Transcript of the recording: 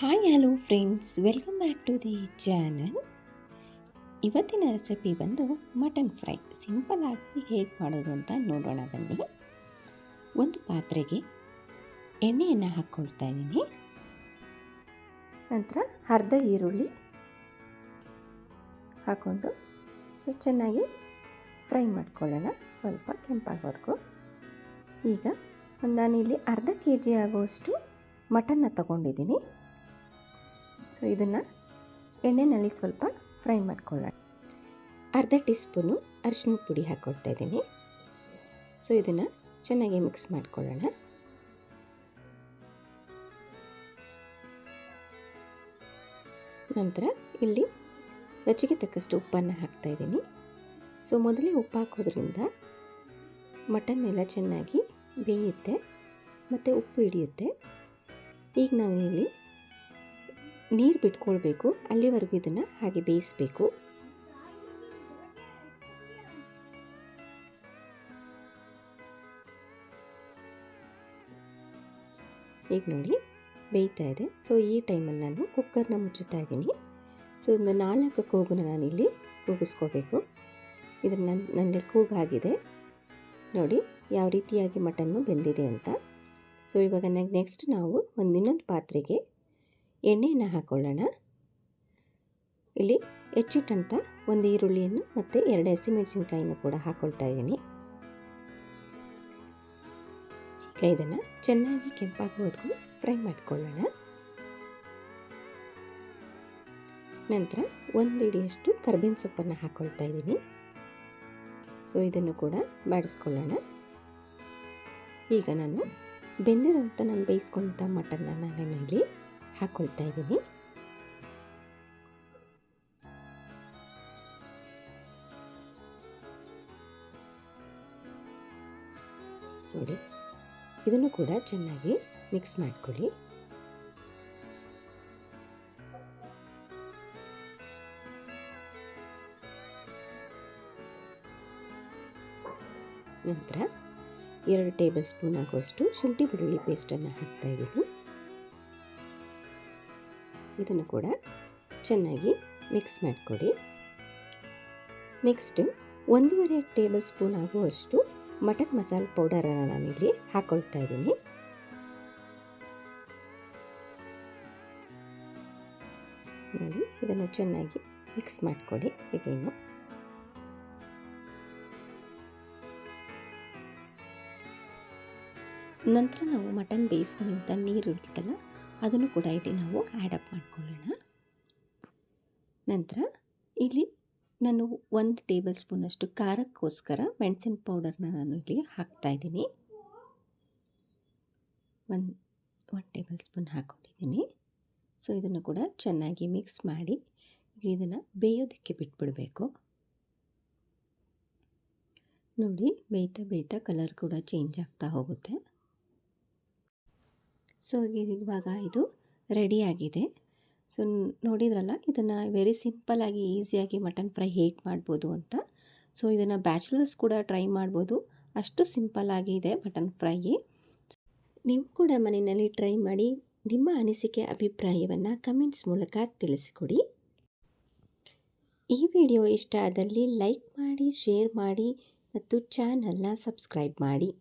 Hi hello friends, welcome back to the channel. ಇವತ್ತಿನ recipe ಬಂದು mutton fry. Simple ಆಗಿ ಹೇಗೆ ಮಾಡೋದು ಅಂತ ನೋಡೋಣ ಬನ್ನಿ. ಒಂದು ಪಾತ್ರೆಗೆ ಎಣ್ಣೆಯನ್ನು ಹಾಕ್ಕೊಳ್ತಾ ಇದ್ದೀನಿ. ನಂತರ ಅರ್ಧ ಈರುಳ್ಳಿ ಹಾಕ್ಕೊಂಡು ಚೆನ್ನಾಗಿ ಫ್ರೈ ಮಾಡ್ಕೊಳ್ಳೋಣ, ಸ್ವಲ್ಪ ಕೆಂಪಾಗೋವರೆಗೂ. ಈಗ ನಾನಿಲ್ಲಿ ಅರ್ಧ kg ಆಗುವಷ್ಟು ಮಟನ್ನ ತಗೊಂಡಿದ್ದೀನಿ. ಇದನ್ನು ಎಣ್ಣೆಯಲ್ಲಿ ಸ್ವಲ್ಪ ಫ್ರೈ ಮಾಡ್ಕೊಳ್ಳೋಣ. ಅರ್ಧ ಟೀ ಸ್ಪೂನು ಅರಿಶಿನ ಪುಡಿ ಹಾಕ್ಕೊಳ್ತಾ ಇದ್ದೀನಿ. ಇದನ್ನು ಚೆನ್ನಾಗಿ ಮಿಕ್ಸ್ ಮಾಡ್ಕೊಳ್ಳೋಣ. ನಂತರ ಇಲ್ಲಿ ರುಚಿಗೆ ತಕ್ಕಷ್ಟು ಉಪ್ಪನ್ನು ಹಾಕ್ತಾ ಇದ್ದೀನಿ. ಮೊದಲೇ ಉಪ್ಪು ಹಾಕೋದ್ರಿಂದ ಮಟನ್ ಎಲ್ಲ ಚೆನ್ನಾಗಿ ಬೇಯುತ್ತೆ ಮತ್ತು ಉಪ್ಪು ಹಿಡಿಯುತ್ತೆ. ಈಗ ನಾವಿಲ್ಲಿ ನೀರು ಬಿಟ್ಕೊಳ್ಬೇಕು, ಅಲ್ಲಿವರೆಗೂ ಇದನ್ನು ಹಾಗೆ ಬೇಯಿಸಬೇಕು. ಈಗ ನೋಡಿ ಬೇಯ್ತಾ ಇದೆ. ಈ ಟೈಮಲ್ಲಿ ನಾನು ಕುಕ್ಕರ್ನ ಮುಚ್ಚುತ್ತಾ ಇದ್ದೀನಿ. ಒಂದು 4 ಕೂಗನ್ನು ನಾನಿಲ್ಲಿ ಕೂಗಿಸ್ಕೋಬೇಕು. ಇದನ್ನು ನನ್ನಲ್ಲಿ ಕೂಗಾಗಿದೆ ನೋಡಿ ಯಾವ ರೀತಿಯಾಗಿ ಮಟನ್ನು ಬೆಂದಿದೆ ಅಂತ. ಇವಾಗ ನೆಕ್ಸ್ಟ್ ನಾವು ಇನ್ನೊಂದು ಪಾತ್ರೆಗೆ ಎಣ್ಣೆಯನ್ನು ಹಾಕೊಳ್ಳೋಣ. ಇಲ್ಲಿ ಹೆಚ್ಚಿಟ್ಟಂಥ ಒಂದು ಈರುಳ್ಳಿಯನ್ನು ಮತ್ತು 2 ಹಸಿಮೆಣಸಿನಕಾಯಿನ ಕೂಡ ಹಾಕ್ಕೊಳ್ತಾ ಇದ್ದೀನಿ. ಈಗ ಇದನ್ನು ಚೆನ್ನಾಗಿ ಕೆಂಪಾಗುವವರೆಗೂ ಫ್ರೈ ಮಾಡ್ಕೊಳ್ಳೋಣ. ನಂತರ 1 ಹಿಡಿಯಷ್ಟು ಕರಿಬೇವಿನ ಸೊಪ್ಪನ್ನು ಹಾಕ್ಕೊಳ್ತಾ ಇದ್ದೀನಿ. ಇದನ್ನು ಕೂಡ ಬಾಡಿಸ್ಕೊಳ್ಳೋಣ. ಈಗ ನಾನು ಬೆಂದಿರೋಂಥ ಬೇಯಿಸ್ಕೊಂಡಂಥ ಮಟನ್ನ ನಾನಿಲ್ಲಿ ಹಾಕ್ಕೊಳ್ತಾ ಇದ್ದೀನಿ. ನೋಡಿ ಇದನ್ನು ಕೂಡ ಚೆನ್ನಾಗಿ ಮಿಕ್ಸ್ ಮಾಡ್ಕೊಳ್ಳಿ. ನಂತರ 2 ಟೇಬಲ್ ಸ್ಪೂನ್ ಆಗುವಷ್ಟು ಶುಂಠಿ ಬೆಳ್ಳುಳ್ಳಿ ಪೇಸ್ಟನ್ನು ಹಾಕ್ತಾ ಇದ್ದೀನಿ. ಇದನ್ನು ಕೂಡ ಚೆನ್ನಾಗಿ ಮಿಕ್ಸ್ ಮಾಡಿಕೊಡಿ. ನೆಕ್ಸ್ಟ್ 1.5 ಟೇಬಲ್ ಸ್ಪೂನ್ ಆಗುವಷ್ಟು ಮಟನ್ ಮಸಾಲೆ ಪೌಡರನ್ನು ನಾನಿಲ್ಲಿ ಹಾಕ್ಕೊಳ್ತಾ ಇದ್ದೀನಿ. ನೋಡಿ ಇದನ್ನು ಚೆನ್ನಾಗಿ ಮಿಕ್ಸ್ ಮಾಡಿಕೊಡಿ. ಈಗೇನು ನಂತರ ನಾವು ಮಟನ್ ಬೇಯಿಸ್ಕೊಂಡಂಥ ನೀರು ಇರುತ್ತಲ್ಲ ಅದನ್ನು ಕೂಡ ಇಲ್ಲಿ ನಾವು ಆ್ಯಡ್ ಮಾಡ್ಕೊಳ್ಳೋಣ. ನಂತರ ಇಲ್ಲಿ ನಾನು 1 ಟೇಬಲ್ ಸ್ಪೂನಷ್ಟು ಖಾರಕ್ಕೋಸ್ಕರ ಮೆಣಸಿನ ಪೌಡರ್ನ ನಾನು ಇಲ್ಲಿ ಹಾಕ್ತಾ ಇದ್ದೀನಿ. 1 ಟೇಬಲ್ ಸ್ಪೂನ್ ಹಾಕ್ಕೊಂಡಿದ್ದೀನಿ. ಇದನ್ನು ಕೂಡ ಚೆನ್ನಾಗಿ ಮಿಕ್ಸ್ ಮಾಡಿ ಇದನ್ನು ಬೇಯೋದಕ್ಕೆ ಬಿಟ್ಬಿಡಬೇಕು. ನೋಡಿ ಬೇಯ್ತಾ ಬೇಯ್ತಾ ಕಲರ್ ಕೂಡ ಚೇಂಜ್ ಆಗ್ತಾ ಹೋಗುತ್ತೆ. ಇವಾಗ ಇದು ರೆಡಿಯಾಗಿದೆ. ನೋಡಿದ್ರಲ್ಲ, ಇದನ್ನು ವೆರಿ ಸಿಂಪಲ್ಲಾಗಿ ಈಸಿಯಾಗಿ ಮಟನ್ ಫ್ರೈ ಹೇಗೆ ಮಾಡ್ಬೋದು ಅಂತ. ಇದನ್ನು ಬ್ಯಾಚುಲರ್ಸ್ ಕೂಡ ಟ್ರೈ ಮಾಡ್ಬೋದು, ಅಷ್ಟು ಸಿಂಪಲ್ಲಾಗಿ ಇದೆ ಮಟನ್ ಫ್ರೈ. ನೀವು ಕೂಡ ಮನೆಯಲ್ಲಿ ಟ್ರೈ ಮಾಡಿ ನಿಮ್ಮ ಅನಿಸಿಕೆ ಅಭಿಪ್ರಾಯವನ್ನು ಕಮೆಂಟ್ಸ್ ಮೂಲಕ ತಿಳಿಸಿಕೊಡಿ. ಈ ವಿಡಿಯೋ ಇಷ್ಟ ಆದಲ್ಲಿ ಲೈಕ್ ಮಾಡಿ, ಶೇರ್ ಮಾಡಿ ಮತ್ತು ಚಾನಲ್ನ ಸಬ್ಸ್ಕ್ರೈಬ್ ಮಾಡಿ.